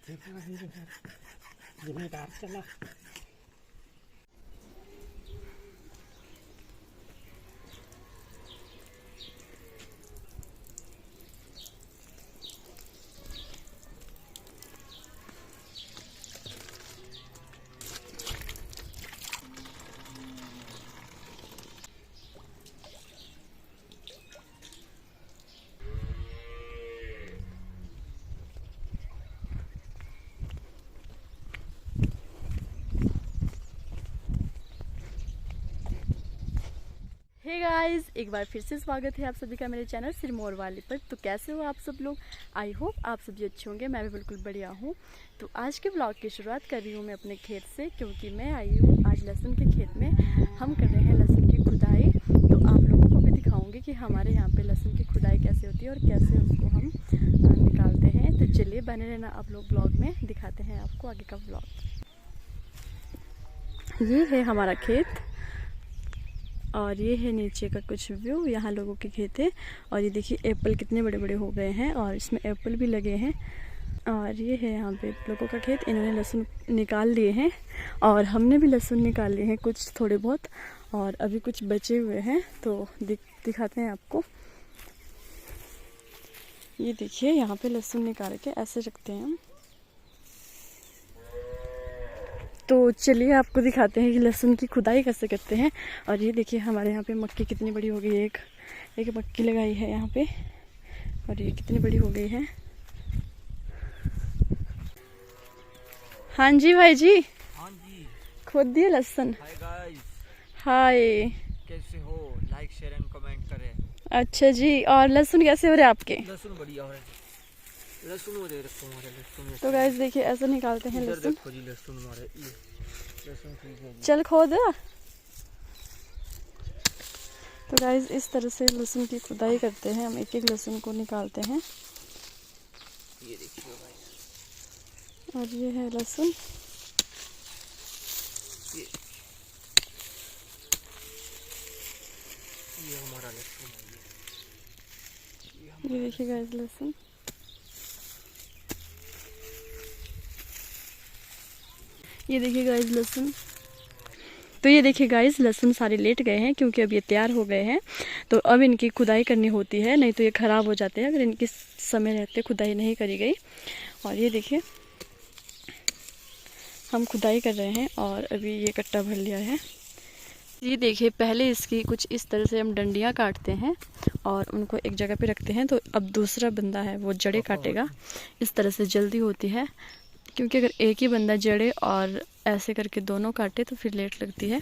जिम्मेदार चला। Hey guys, एक बार फिर से स्वागत है आप सभी का मेरे चैनल सिरमौर वाली पर। तो कैसे हो आप सब लोग? आई होप आप सभी अच्छे होंगे। मैं भी बिल्कुल बढ़िया हूँ। तो आज के ब्लॉग की शुरुआत कर रही हूँ मैं अपने खेत से, क्योंकि मैं आई हूँ आज लहसुन के खेत में। हम कर रहे हैं लहसुन की खुदाई। तो आप लोगों को भी दिखाऊंगी कि हमारे यहाँ पे लहसुन की खुदाई कैसे होती है और कैसे उसको हम निकालते हैं। तो चलिए बने रहना आप लोग ब्लॉग में, दिखाते हैं आपको आगे का ब्लॉग। ये है हमारा खेत और ये है नीचे का कुछ व्यू। यहाँ लोगों के खेत है और ये देखिए एप्पल कितने बड़े बड़े हो गए हैं और इसमें एप्पल भी लगे हैं। और ये है यहाँ पे लोगों का खेत। इन्होंने लहसुन निकाल लिए हैं और हमने भी लहसुन निकाल लिए हैं कुछ थोड़े बहुत, और अभी कुछ बचे हुए हैं तो दिखाते हैं आपको। ये देखिए यहाँ पे लहसुन निकाल के ऐसे रखते हैं हम। तो चलिए आपको दिखाते हैं कि लहसुन की खुदाई कैसे करते हैं। और ये देखिए हमारे यहाँ पे मक्की कितनी बड़ी हो गई है। एक मक्की लगाई है यहाँ पे और ये कितनी बड़ी हो गई है। हाँ जी भाई जी। हाँ जी, खोद दिए लहसुन। हाय गाइस, हाय, कैसे हो? लाइक शेयर एंड कमेंट करें। अच्छा जी। और लहसुन कैसे हो रहे आपके? लहसुन बढ़िया हो रहा है। लहसुन वो दे रखो हमारे लहसुन। तो गाइस देखिए ऐसे निकालते हैं इधर लहसुन। देखो जी लहसुन हमारे, ये लहसुन ठीक है जी। चल खोद। तो गाइस इस तरह से लहसुन की खुदाई करते हैं हम। एक एक लहसुन को निकालते हैं। ये देखिए गाइस, और ये है लहसुन। ये हमारा लहसुन है। ये देखिए गाइस लहसुन। ये देखिए गाइस लहसुन। तो ये देखिए गाइस लहसुन सारे लेट गए हैं क्योंकि अब ये तैयार हो गए हैं। तो अब इनकी खुदाई करनी होती है, नहीं तो ये ख़राब हो जाते हैं अगर इनके समय रहते खुदाई नहीं करी गई। और ये देखिए हम खुदाई कर रहे हैं और अभी ये कट्टा भर लिया है। ये देखिए पहले इसकी कुछ इस तरह से हम डंडियाँ काटते हैं और उनको एक जगह पे रखते हैं। तो अब दूसरा बंदा है वो जड़ें काटेगा। इस तरह से जल्दी होती है, क्योंकि अगर एक ही बंदा जड़े और ऐसे करके दोनों काटे तो फिर लेट लगती है।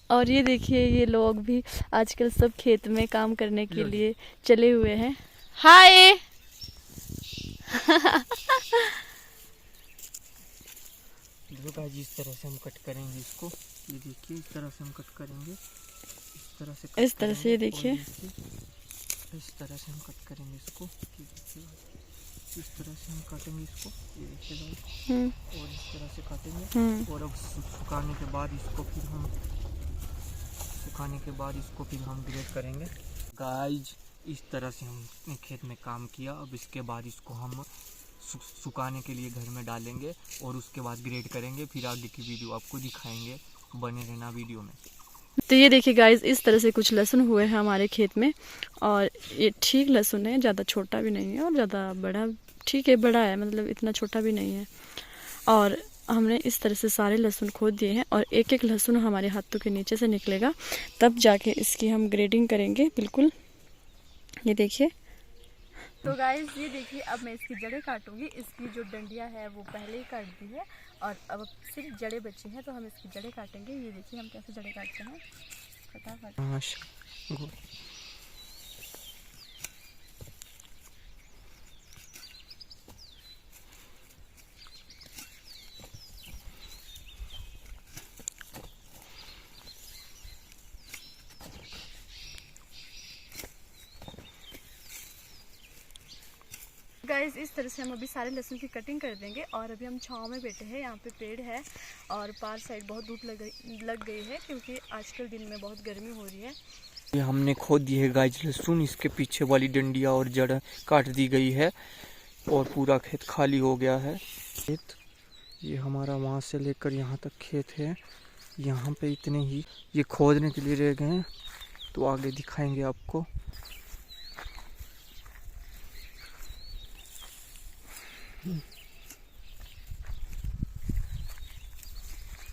और ये देखिए ये लोग भी आजकल सब खेत में काम करने के लिए चले हुए हैं। हाय देखो गाइस, इस तरह से हम कट करेंगे इसको। ये देखिए इस तरह से हम कट करेंगे, इस तरह से कट इस तरह से। ये देखिए इस तरह से हम कट करेंगे इसको। ये देखिए इस तरह से हम काटेंगे इसको। ये देखिए गाइस, और इस तरह से काटेंगे। और अब सुखाने के बाद इसको फिर हम ग्रेड करेंगे। गाइस इस तरह से हमने खेत में काम किया। अब इसके बाद इसको हम सुखाने के लिए घर में डालेंगे और उसके बाद ग्रेड करेंगे। फिर आगे की वीडियो आपको दिखाएंगे, बने रहना वीडियो में। तो ये देखिए गाइस इस तरह से कुछ लहसुन हुए हैं हमारे खेत में। और ये ठीक लहसुन है, ज़्यादा छोटा भी नहीं है और ज़्यादा बड़ा, ठीक है बड़ा है, मतलब इतना छोटा भी नहीं है। और हमने इस तरह से सारे लहसुन खोद दिए हैं और एक एक लहसुन हमारे हाथों के नीचे से निकलेगा, तब जाके इसकी हम ग्रेडिंग करेंगे। बिल्कुल ये देखिए। तो गाइस ये देखिए अब मैं इसकी जड़ें काटूंगी। इसकी जो डंडियां है वो पहले ही काट दी है और अब सिर्फ जड़ें बची हैं, तो हम इसकी जड़ें काटेंगे। ये देखिए हम कैसे जड़ें काटते हैं फटाफट। गाइस इस तरह से हम अभी सारे लहसुन की कटिंग कर देंगे और अभी हम छांव में बैठे हैं। यहाँ पे पेड़ है और पार साइड बहुत धूप लग गई है क्योंकि आजकल दिन में बहुत गर्मी हो रही है। ये हमने खोद दी है गाइस लहसुन, इसके पीछे वाली डंडिया और जड़ काट दी गई है और पूरा खेत खाली हो गया है। खेत ये हमारा वहाँ से लेकर यहाँ तक खेत है, यहाँ पे इतने ही ये खोदने के लिए रह गए हैं, तो आगे दिखाएंगे आपको।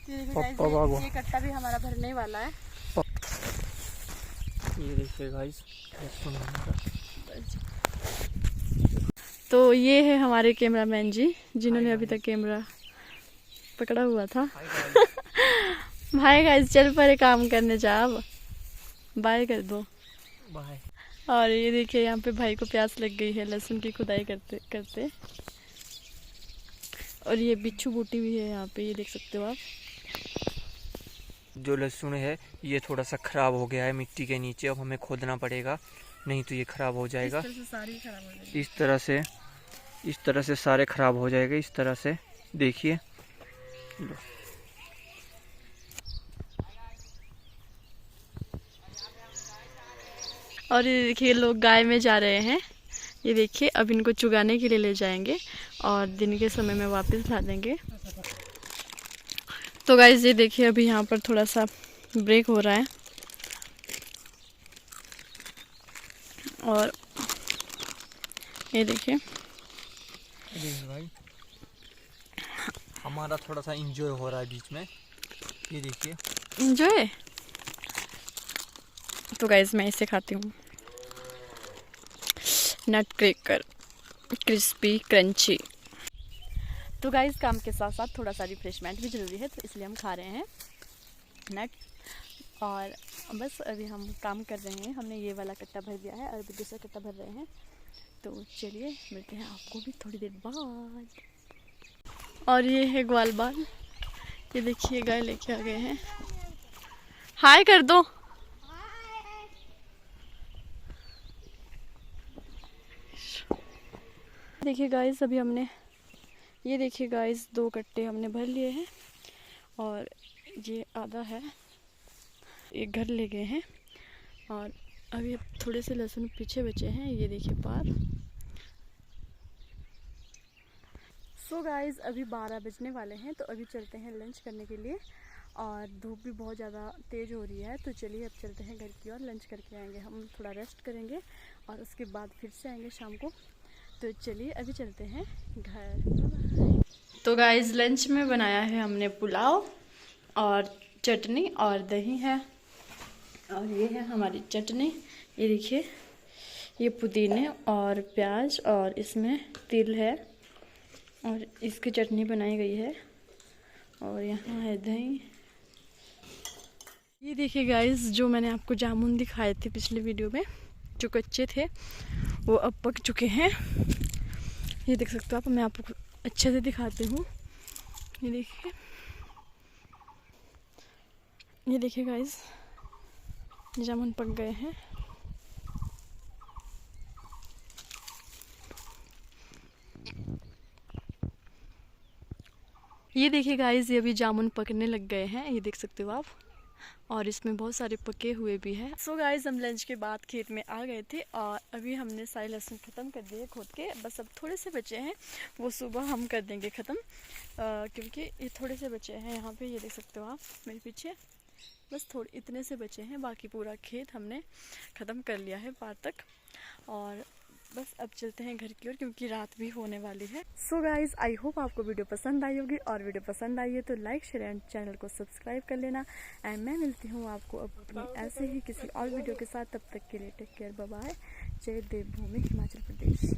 ये कट्टा भी हमारा भरने वाला है। ये देखिए गाइस लहसुन हमारा। तो ये है हमारे कैमरामैन जी जिन्होंने अभी तक कैमरा पकड़ा हुआ था। भाई गाइस चल पड़े काम करने जा, अब बाय कर दो बाय। और ये देखिए यहाँ पे भाई को प्यास लग गई है लहसुन की खुदाई करते करते। और ये बिच्छू बूटी भी है यहाँ पे, ये देख सकते हो आप। जो लहसुन है ये थोड़ा सा खराब हो गया है मिट्टी के नीचे, अब हमें खोदना पड़ेगा, नहीं तो ये खराब हो जाएगा। इस तरह से सारे खराब हो जाएगा। इस तरह से देखिए, और ये देखिए लोग गाय में जा रहे हैं। ये देखिए अब इनको चुगाने के लिए ले जाएंगे और दिन के समय में वापस ला देंगे। तो गाइस ये देखिए अभी यहाँ पर थोड़ा सा ब्रेक हो रहा है और ये देखिए भाई हमारा थोड़ा सा इंजॉय हो रहा है बीच में, ये देखिए इंजॉय। तो गाइस मैं इसे खाती हूँ, नट क्रैकर क्रिस्पी क्रंची। तो गाइस काम के साथ साथ थोड़ा सा रिफ्रेशमेंट भी ज़रूरी है, तो इसलिए हम खा रहे हैं नट। और बस अभी हम काम कर रहे हैं, हमने ये वाला कट्टा भर दिया है और अभी दूसरा कट्टा भर रहे हैं। तो चलिए मिलते हैं आपको भी थोड़ी देर बाद। और ये है ग्वाल बाल, ये देखिए गाय लेके आ गए हैं। हाय कर दो। देखिए गाइस अभी हमने ये देखिए गाइस 2 कट्टे हमने भर लिए हैं और ये आधा है, एक घर ले गए हैं और अभी थोड़े से लहसुन पीछे बचे हैं, ये देखिए पार। सो गाइस अभी 12 बजने वाले हैं, तो अभी चलते हैं लंच करने के लिए और धूप भी बहुत ज़्यादा तेज़ हो रही है। तो चलिए अब चलते हैं घर की ओर, लंच करके आएंगे, हम थोड़ा रेस्ट करेंगे और उसके बाद फिर से आएंगे शाम को। तो चलिए अभी चलते हैं घर। तो गाइस लंच में बनाया है हमने पुलाव और चटनी और दही है और ये है हमारी चटनी। ये देखिए ये पुदीने और प्याज और इसमें तिल है और इसकी चटनी बनाई गई है और यहाँ है दही। ये देखिए गाइस जो मैंने आपको जामुन दिखाए थे पिछले वीडियो में, जो कच्चे थे वो अब पक चुके हैं। ये देख सकते हो आप, मैं आपको अच्छे से दिखाती हूँ। ये देखिए गाइस जामुन पक गए हैं। ये देखिए गाइस ये अभी जामुन पकने लग गए हैं, ये देख सकते हो आप, और इसमें बहुत सारे पके हुए भी हैं। सो गाइस हम लंच के बाद खेत में आ गए थे और अभी हमने सारे लहसुन ख़त्म कर दिए खोद के, बस अब थोड़े से बचे हैं, वो सुबह हम कर देंगे ख़त्म क्योंकि ये थोड़े से बचे हैं। यहाँ पे ये देख सकते हो आप मेरे पीछे, बस थोड़े इतने से बचे हैं, बाकी पूरा खेत हमने ख़त्म कर लिया है पार तक। और बस अब चलते हैं घर की ओर क्योंकि रात भी होने वाली है। सो गाइज आई होप आपको वीडियो पसंद आई होगी, और वीडियो पसंद आई है तो लाइक शेयर एंड चैनल को सब्सक्राइब कर लेना। एंड मैं मिलती हूँ आपको अपनी ऐसे ही किसी और वीडियो के साथ, तब तक के लिए टेक केयर, बाय बाय। जय देवभूमि हिमाचल प्रदेश।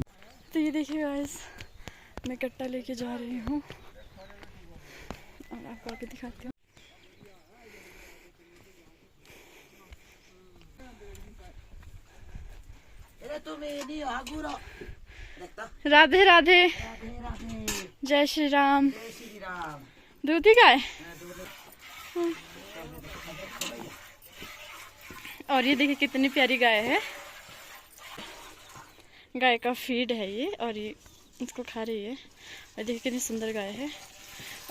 तो ये देखिए गाइज मैं कट्टा लेके जा रही हूँ और आपको आगे दिखाती हूँ। राधे राधे, जय श्री राम। दूधी गाय। और ये देखिए कितनी प्यारी गाय है, गाय का फीड है ये। और ये इसको खा रही है। और देखिए कितनी सुंदर गाय है।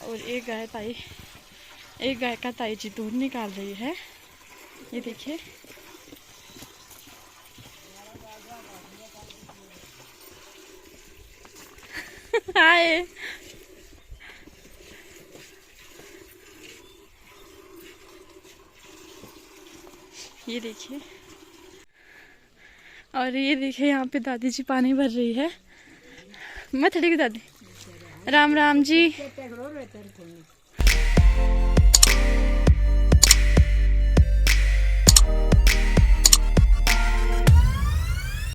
और एक गाय का ताई जी दूध निकाल रही है। ये देखिए हाय। ये देखिए, और ये देखिए यहाँ पे दादी जी पानी भर रही है। मत ठीक दादी। राम राम जी।